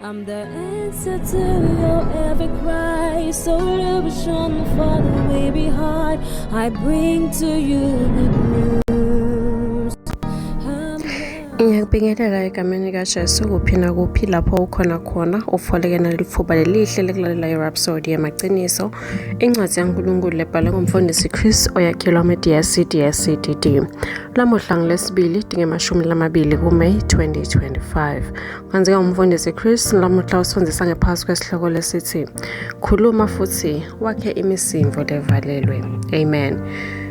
I'm the answer to your every cry. So illusion for the way behind. I bring to you good news. Ngiyakubingelela egameni kaJesu kuphi nakuphi lapho ukhona khona ufoleke nalithuba lelihle lekulalela iRhapsody yamaqiniso incwadi yaNkulunkulu lebhalwe ngumfundisi Chris oyakhelwa DSCDD. Lamuhla ngilesibili dinge-20 kuMeyi 2025. Kwenzeka umfundisi Chris lamuhla usifundisa ngephasi kwesihloko lesithi khuluma futhi wakhe imisimvo levalelwe. Amen.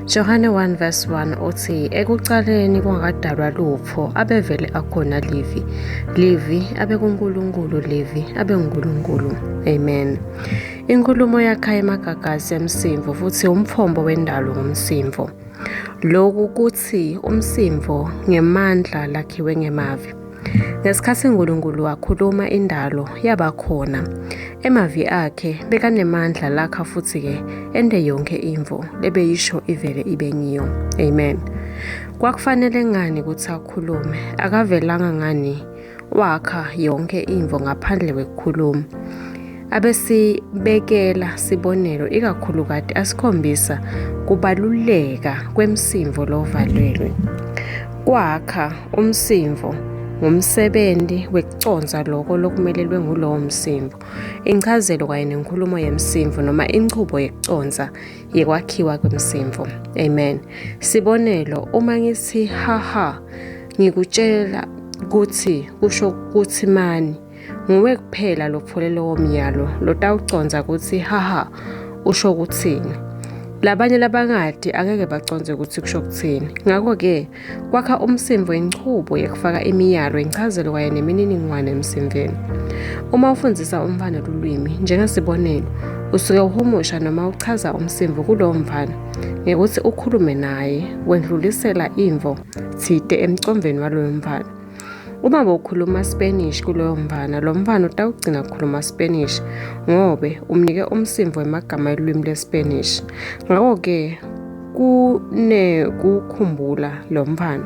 Johane 1:1 uthi ekuqaleni kungakadalwa lutho abevele akhona livi abe kuNkulunkulu livi abe nguNkulunkulu. Amen. Inkulumo yakha emagagasi emsimvo futhi umphombo wendalo ngomsimvo. Lokhu kuthi umsimvo ngemandla lakhiwe ngemavi. Ngesikhathi uNkulunkulu wakhuluma indalo yabakhona. Emavi akhe bekanemandla lakha futhi ke ende yonke imvo lebeyisho ivele ibe ngiyo. Amen. Kwakufanele ngani ukuthi akhulume? Akavelanga ngani wakha yonke imvo ngaphandle kwekukhuluma. Abesibekela sibonelo ikakhulukati asikhombisa kubaluleka kwemsimvo lovalelwe. Kwakha umsimvo ngumsebenzi wekuconza lokho lokumelelwe ngulowo msimvo. Incazelo kanye nenkulumo yemsimvo noma inqubo yekuconza yekwakhiwa kwemsimvo. Amen. Sibonelo, uma ngithi haha ngikutshela ukuthi kusho ukuthi mani nguwe kuphela lopholelo womyalo lotawuconza ukuthi haha usho ukuthini. Labanye labangadi angeke baconze ukuthi kusho ukuthini. Ngakho ke kwakha umsimvo inqubo yekufaka imiyalo incazelo kanye nemininingwane emsimveni. Uma ufundisa umfana lulwimi njengesibonelo usuke uhumusha noma uchaza umsimvo kulowo mfana ngekuthi ukhulume naye wendlulisela imvo thide emcomveni walowo mfana. Uma bokhuluma Spanish kuloyo mfana lo mfana utawugcina ukukhuluma Spanish ngobe umnike umsimvo wemagama elwimi leSpanish. Ngakho ke kunekukhumbula lo mfana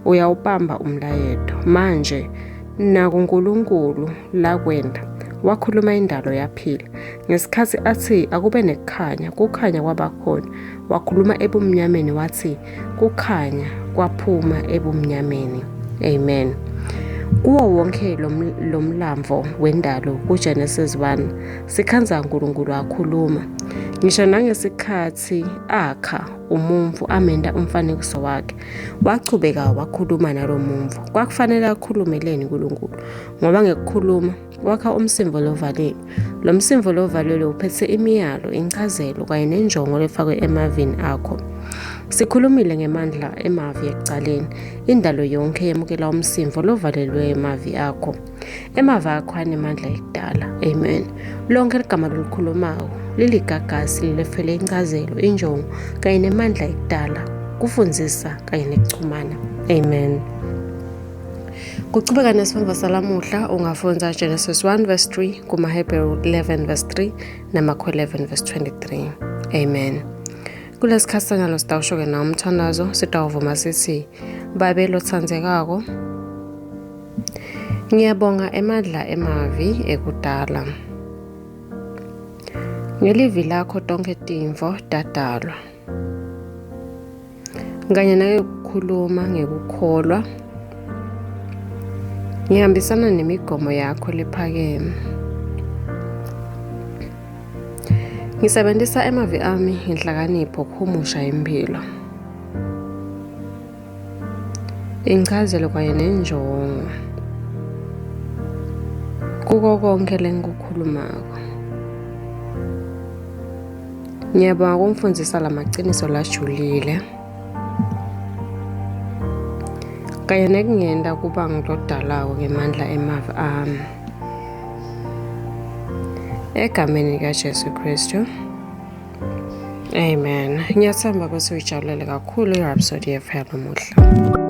uyawubamba umlayeto. Manje nakuNkulunkulu la kwenda wakhuluma indalo yaphila. Ngesikhathi athi akube nekukhanya kukhanya kwabakhona. Wakhuluma ebumnyameni wathi kukhanya kwaphuma ebumnyameni. Amen. Kuwo wonke lo mlamvo wendalo kuGenesis 1 sikhanza uNkulunkulu wakhuluma. Ngisho nangesikhathi akha umumvu amenda umfanekiso wakhe wachubeka wakhuluma nalo mumvu. Kwakufanele akhulumeleni uNkulunkulu ngoba ngekukhuluma wakha umsimvo lovalelwe. Lo msimvo lovalelwe uphethe imiyalo, incazelo kanye nenjongo lefakwe emavini akho. Sikhulumile ngemandla emavi ekucaleni. Indalo yonke yemukela umsimvo lovalelwe emavi akho. Emavi akho anemandla ekudala. Amen. Lonke igama lolukhulumayo liligagasi lilefele incazelo, injongo kanye nemandla ekudala, kufundzisa kanye nekuchumana. Amen. Kuchubeka nesifundvo salamuhla ungafundza Genesis 1:3 kumaHebrew 11:3 namakho 11:23. Amen. Kulesikhathi sanyalo sitawushoke na umthandazo sitawuvuma sithi babe lothandzekako ngiyabonga emandla emavi ekudala. Ngelivi lakho tonke timvo dadalwa. Nganye naye ukukhuluma ngekukholwa. Ngihambisana nemigomo yakho lephakeme. Ngisebenzisa emavi ami inhlakanipho ukuhumusha impilo. Incazelo kanye nenjongo kuko konke lengikukhulumako. Ngiyabonga ukumfundisa lamaqiniso lajulile. Kanye nekungenda kuba ngilodalako ngemandla emavi ami. Egameni kaJesu Kristu. Amen. Ngiyathemba ukuthi uyijabulele kakhulu iRhapsody FM namuhla.